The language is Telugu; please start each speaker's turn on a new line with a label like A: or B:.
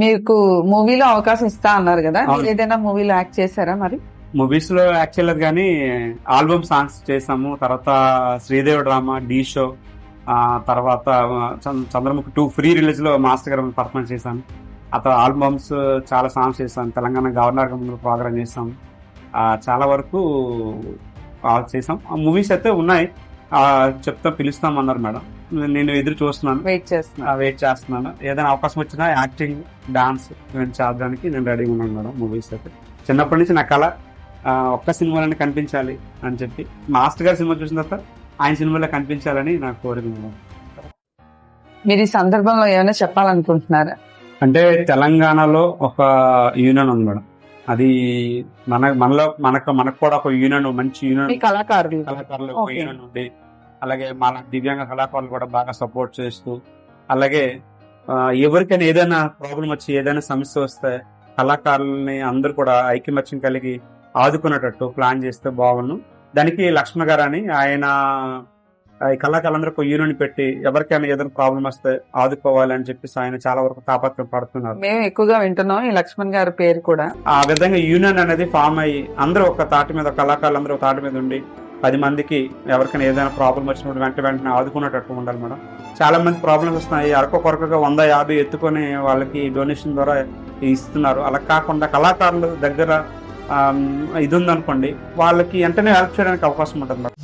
A: మీకు మూవీలో అవకాశం ఇస్తా అన్నారు కదా, మీరు ఏదైనా మూవీలో యాక్ట్ చేశారా? మరి
B: మూవీస్ లో యాక్ట్ చేయలేదు కానీ ఆల్బమ్ సాంగ్స్ చేసాము. తర్వాత శ్రీదేవి డ్రామా, డీ షో, తర్వాత చంద్రముఖి 2 ఫ్రీ రిలీజ్ లో మాస్టర్ గారు పర్ఫార్మెన్స్ చేశాను. అతను ఆల్బమ్స్ చాలా సాంగ్స్ చేశాను. తెలంగాణ గవర్నర్ ముందు ప్రోగ్రామ్ చేసాం. చాలా వరకు చేసాం. మూవీస్ అయితే ఉన్నాయి, పిలుస్తాం అన్నారు మేడం. నేను ఎదురు చూస్తున్నాను, వెయిట్ చేస్తున్నాను. ఏదైనా అవకాశం వచ్చినా యాక్టింగ్, డాన్స్ చేయడానికి నేను రెడీగా ఉన్నాను మేడం. మూవీస్ అయితే చిన్నప్పటి నుంచి నా కళ ఒక్క సినిమాలని కనిపించాలి అని చెప్పి, మాస్టర్ గారి సినిమా చూసిన తర్వాత ఆయన సినిమాలో కనిపించాలని నాకు కోరిక మేడం.
A: మీరు ఈ సందర్భంలో ఏమైనా చెప్పాలనుకుంటున్నారా?
B: అంటే తెలంగాణలో ఒక యూనియన్ ఉంది మేడం. అది మనకు కూడా ఒక యూనియన్, మంచి యూనియన్, కళాకారులు ఒక యూనియన్ ఉంది. అలాగే మన దివ్యాంగ కళాకారులు కూడా బాగా సపోర్ట్ చేస్తూ, అలాగే ఎవరికైనా ఏదైనా ప్రాబ్లం వచ్చి, ఏదైనా సమస్య వస్తే కళాకారులని అందరూ కూడా ఐకమత్యం కలిగి ఆదుకునేటట్టు ప్లాన్ చేస్తే బాగుండు. దానికి లక్ష్మణ గారు అని ఆయన కళాకారులందరూ ఒక యూనియన్ పెట్టి ఎవరికైనా ఏదైనా ప్రాబ్లం వస్తే ఆదుకోవాలని చెప్పేసి ఆయన చాలా వరకు తాపత్రయం పడుతున్నారు.
A: మేము ఎక్కువగా వింటున్నాం ఈ లక్ష్మణ్ గారి పేరు కూడా.
B: ఆ విధంగా యూనియన్ అనేది ఫామ్ అయ్యి అందరూ ఒక తాటి మీద, కళాకారులందరూ ఒక తాటి మీద ఉండి 10 మందికి ఎవరికైనా ఏదైనా ప్రాబ్లం వచ్చినప్పుడు వెంటనే ఆదుకునేటట్టు ఉండాలి మేడం. చాలా మంది ప్రాబ్లమ్స్ వస్తున్నాయి, కొరకగా 100-50 ఎత్తుకొని వాళ్ళకి డొనేషన్ ద్వారా ఇస్తున్నారు. అలా కాకుండా కళాకారుల దగ్గర ఇది ఉందనుకోండి, వాళ్ళకి వెంటనే హెల్ప్ చేయడానికి అవకాశం ఉంటుంది మేడం.